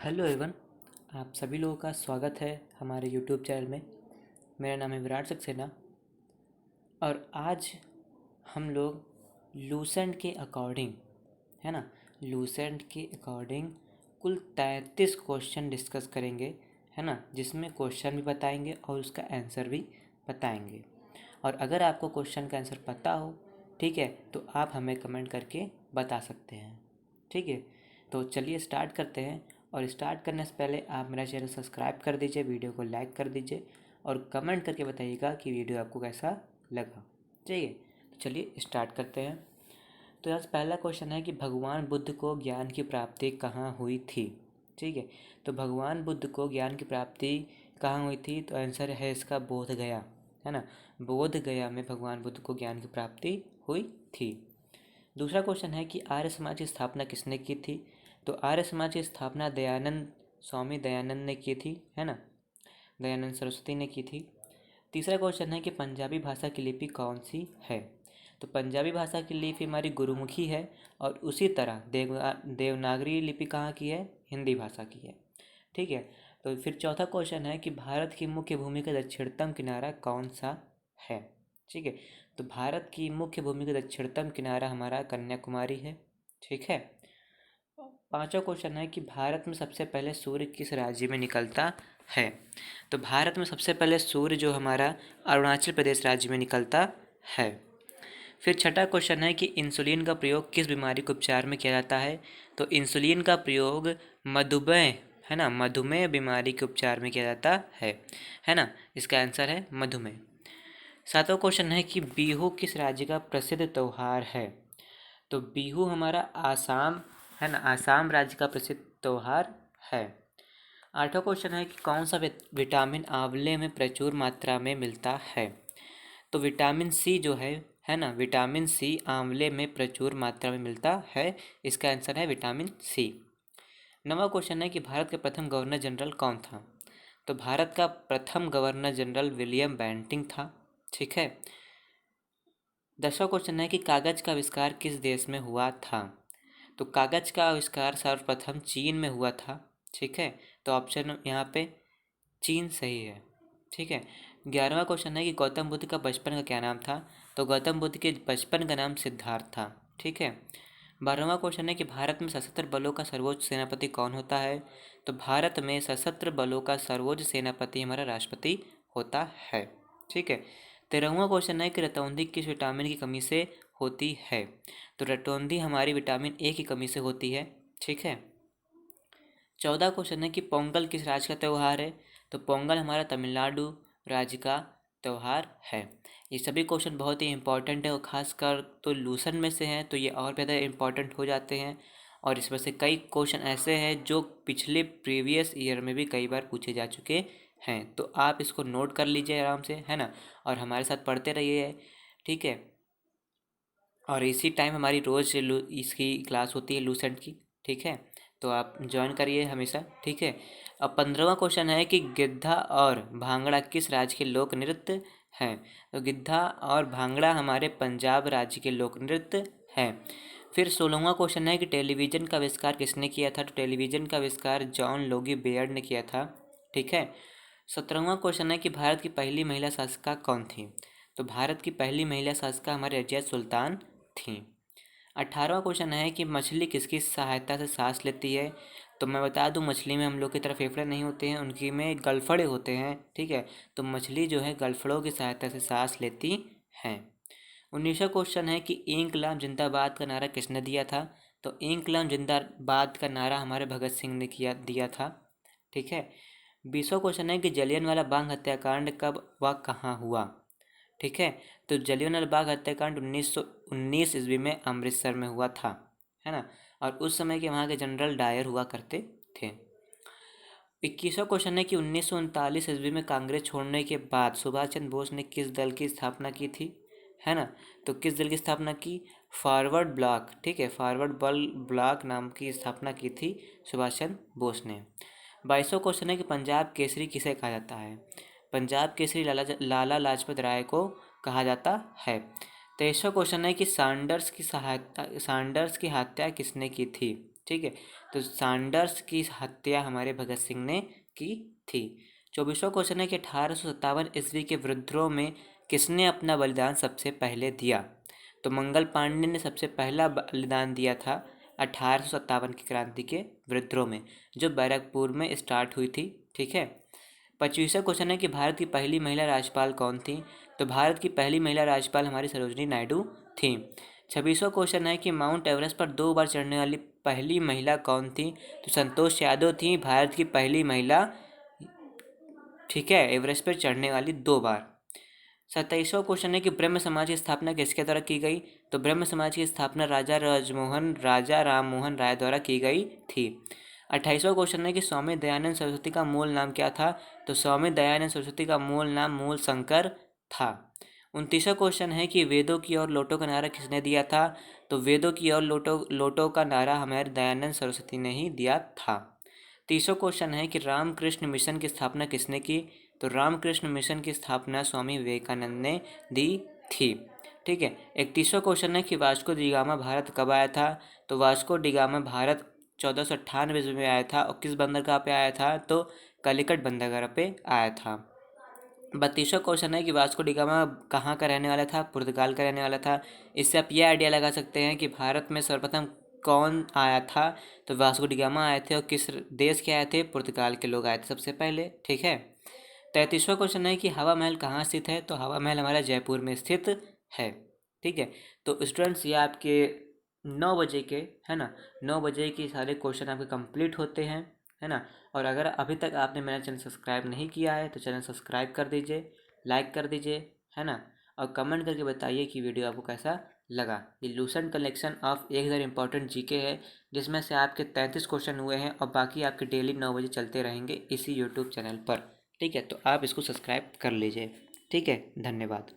Hello Avon, आप सभी लोगों का स्वागत है हमारे यूट्यूब चैनल में। मेरा नाम है विराट सक्सेना और आज हम लोग लूसेंट के अकॉर्डिंग, है ना, लूसेंट के अकॉर्डिंग कुल 33 क्वेश्चन डिस्कस करेंगे, है ना, जिसमें क्वेश्चन भी बताएंगे और उसका आंसर भी बताएंगे। और अगर आपको क्वेश्चन का आंसर पता हो, ठीक है, तो आप हमें कमेंट करके बता सकते हैं। ठीक है, तो चलिए स्टार्ट करते हैं। और स्टार्ट करने से पहले आप मेरा चैनल सब्सक्राइब कर दीजिए, वीडियो को लाइक कर दीजिए और कमेंट करके बताइएगा कि वीडियो आपको कैसा लगा। ठीक है, तो चलिए स्टार्ट करते हैं। तो यहाँ से पहला क्वेश्चन है कि भगवान बुद्ध को ज्ञान की प्राप्ति कहाँ हुई थी। ठीक है, तो भगवान बुद्ध को ज्ञान की प्राप्ति कहाँ हुई थी, तो आंसर है इसका बोध गया, है ना। बोध गया में भगवान बुद्ध को ज्ञान की प्राप्ति हुई थी। दूसरा क्वेश्चन है कि आर्य समाज की स्थापना किसने की थी, तो आर्य समाज की स्थापना दयानंद, स्वामी दयानंद ने की थी, है ना, दयानंद सरस्वती ने की थी। तीसरा क्वेश्चन है कि पंजाबी भाषा की लिपि कौन सी है, तो पंजाबी भाषा की लिपि हमारी गुरुमुखी है और उसी तरह देवनागरी लिपि कहाँ की है, हिंदी भाषा की है। ठीक है, तो फिर चौथा क्वेश्चन है कि भारत की मुख्य भूमि का दक्षिणतम किनारा कौन सा है। ठीक है, तो भारत की मुख्य भूमि का दक्षिणतम किनारा हमारा कन्याकुमारी है। ठीक है, पांचवा क्वेश्चन है कि भारत में सबसे पहले सूर्य किस राज्य में निकलता है, तो भारत में सबसे पहले सूर्य जो हमारा अरुणाचल प्रदेश राज्य में निकलता है। फिर छठा क्वेश्चन है कि इंसुलिन का प्रयोग किस बीमारी के उपचार में किया जाता है, तो इंसुलिन का प्रयोग मधुमेह, है ना, मधुमेह बीमारी के उपचार में किया जाता है ना, इसका आंसर है मधुमेह। सातवां क्वेश्चन है कि बिहू किस राज्य का प्रसिद्ध त्यौहार है, तो बिहू हमारा आसाम, है ना, आसाम राज्य का प्रसिद्ध त्यौहार है। आठवां क्वेश्चन है कि कौन सा विटामिन आंवले में प्रचुर मात्रा में मिलता है, तो विटामिन सी जो है ना, विटामिन सी आंवले में प्रचुर मात्रा में मिलता है, इसका आंसर है विटामिन सी। नवा क्वेश्चन है कि भारत के प्रथम गवर्नर जनरल कौन था, तो भारत का प्रथम गवर्नर जनरल विलियम बेंटिंक था। ठीक है, 10वां क्वेश्चन है कि कागज का आविष्कार किस देश में हुआ था, तो कागज का आविष्कार सर्वप्रथम चीन में हुआ था। ठीक है, तो ऑप्शन यहाँ पे चीन सही है। ठीक है, 11वां क्वेश्चन है कि गौतम बुद्ध का बचपन का क्या नाम था, तो गौतम बुद्ध के बचपन का नाम सिद्धार्थ था। ठीक है, 12वां क्वेश्चन है कि भारत में सशस्त्र बलों का सर्वोच्च सेनापति कौन होता है, तो भारत में सशस्त्र बलों का सर्वोच्च सेनापति हमारा राष्ट्रपति होता है। ठीक है, 13वां क्वेश्चन है कि रतौंधी किस विटामिन की कमी से होती है, तो रतौंधी हमारी विटामिन ए की कमी से होती है। ठीक है, 14 क्वेश्चन है कि पोंगल किस राज्य का त्यौहार है, तो पोंगल हमारा तमिलनाडु राज्य का त्यौहार है। ये सभी क्वेश्चन बहुत ही इंपॉर्टेंट है और खासकर तो लूसन में से हैं, तो ये और ज़्यादा इंपॉर्टेंट हो जाते हैं। और इसमें से कई क्वेश्चन ऐसे हैं जो पिछले प्रीवियस ईयर में भी कई बार पूछे जा चुके हैं, तो आप इसको नोट कर लीजिए आराम से, है ना, और हमारे साथ पढ़ते रहिए। ठीक है, और इसी टाइम हमारी रोज़ इसकी क्लास होती है लूसेंट की। ठीक है, तो आप ज्वाइन करिए हमेशा। ठीक है, अब 15वां क्वेश्चन है कि गिद्धा और भांगड़ा किस राज्य के लोक नृत्य हैं, तो गिद्धा और भांगड़ा हमारे पंजाब राज्य के लोक नृत्य हैं। फिर 16वां क्वेश्चन है कि टेलीविज़न का आविष्कार किसने किया था, तो टेलीविज़न का आविष्कार जॉन लोगी बेयर्ड ने किया था। ठीक है, 17वां क्वेश्चन है कि भारत की पहली महिला शासिका कौन थी, तो भारत की पहली महिला शासिका हमारी रजिया सुल्तान थी। 18वां क्वेश्चन है कि मछली किसकी सहायता से सांस लेती है, तो मैं बता दूं मछली में हम लोग की तरह फेफड़े नहीं होते हैं, उनकी में गलफड़े होते हैं। ठीक है, तो मछली जो है गलफड़ों की सहायता से सांस लेती हैं। 19वां क्वेश्चन है कि इंकलाब जिंदाबाद का नारा किसने दिया था, तो इंकलाब जिंदाबाद का नारा हमारे भगत सिंह ने दिया था। ठीक है, 20वां क्वेश्चन है कि जलियांवाला बाग हत्याकांड कब व कहाँ हुआ। ठीक है, तो जलियांवाला बाग हत्याकांड 1919 ईस्वी में अमृतसर में हुआ था, है ना, और उस समय के वहाँ के जनरल डायर हुआ करते थे। 21वां क्वेश्चन है कि 1939 ईस्वी में कांग्रेस छोड़ने के बाद सुभाष चंद्र बोस ने किस दल की स्थापना की थी, है ना, तो किस दल की स्थापना की, फॉरवर्ड ब्लॉक। ठीक है, फॉरवर्ड ब्लॉक नाम की स्थापना की थी सुभाष चंद्र बोस ने। 22वां क्वेश्चन है कि पंजाब केसरी किसे कहा जाता है, पंजाब केसरी लाला लाजपत राय को कहा जाता है। 23वां क्वेश्चन है कि सांडर्स की हत्या किसने की थी, ठीक है, तो सैंडर्स की हत्या हमारे भगत सिंह ने की थी। 24वां क्वेश्चन है कि 1857 ईस्वी के विद्रोह में किसने अपना बलिदान सबसे पहले दिया? तो मंगल पांडे ने सबसे पहला बलिदान दिया था 1857 की क्रांति के विद्रोह में, जो बैरकपुर में स्टार्ट हुई थी। ठीक है, 25वां क्वेश्चन है कि भारत की पहली महिला राज्यपाल कौन थी? तो भारत की पहली महिला राज्यपाल हमारी सरोजिनी नायडू थी। 26वां क्वेश्चन है कि माउंट एवरेस्ट पर 2 बार चढ़ने वाली पहली महिला कौन थी? तो संतोष यादव थी भारत की पहली महिला, ठीक है, एवरेस्ट पर चढ़ने वाली 2 बार। 27वां क्वेश्चन है कि ब्रह्म समाज की स्थापना किसके द्वारा की गई? तो ब्रह्म समाज की स्थापना राजा राम मोहन राय द्वारा की गई थी। 28वां क्वेश्चन है कि स्वामी दयानंद सरस्वती का मूल नाम क्या था? तो स्वामी दयानंद सरस्वती का मूल नाम मूल शंकर था। 29वां क्वेश्चन है कि वेदों की ओर लौटो का नारा किसने दिया था? तो वेदों की ओर लौटो का नारा हमारे दयानंद सरस्वती ने ही दिया था। 30वां क्वेश्चन है कि रामकृष्ण मिशन की स्थापना किसने की? तो रामकृष्ण मिशन की स्थापना स्वामी विवेकानंद ने दी थी। ठीक है, 31वां क्वेश्चन है कि वास्को डी गामा भारत कब आया था? तो वास्को डी गामा भारत 1498 ईस्वी में आया था और किस बंदरगाह पे आया था? तो कलिकट बंदरगाह पे आया था। 32वां क्वेश्चन है कि वास्को डी गामा कहाँ का रहने वाला था? पुर्तगाल का रहने वाला था। इससे आप ये आइडिया लगा सकते हैं कि भारत में सर्वप्रथम कौन आया था? तो वास्को डी गामा आए थे और किस देश के आए थे? पुर्तगाल के लोग आए थे सबसे पहले। ठीक है, 33वां क्वेश्चन है कि हवा महल कहाँ स्थित है? तो हवा महल हमारा जयपुर में स्थित है। ठीक है, तो स्टूडेंट्स ये आपके 9 बजे के, है ना, 9 बजे के सारे क्वेश्चन आपके कंप्लीट होते हैं, है ना। और अगर अभी तक आपने मेरा चैनल सब्सक्राइब नहीं किया है तो चैनल सब्सक्राइब कर दीजिए, लाइक कर दीजिए, है ना, और कमेंट करके बताइए कि वीडियो आपको कैसा लगा। ये Lucent collection of 1000 important GK है, जिसमें से आपके 33 क्वेश्चन हुए हैं और बाकी आपके डेली 9 बजे चलते रहेंगे इसी यूट्यूब चैनल पर। ठीक है, तो आप इसको सब्सक्राइब कर लीजिए। ठीक है, धन्यवाद।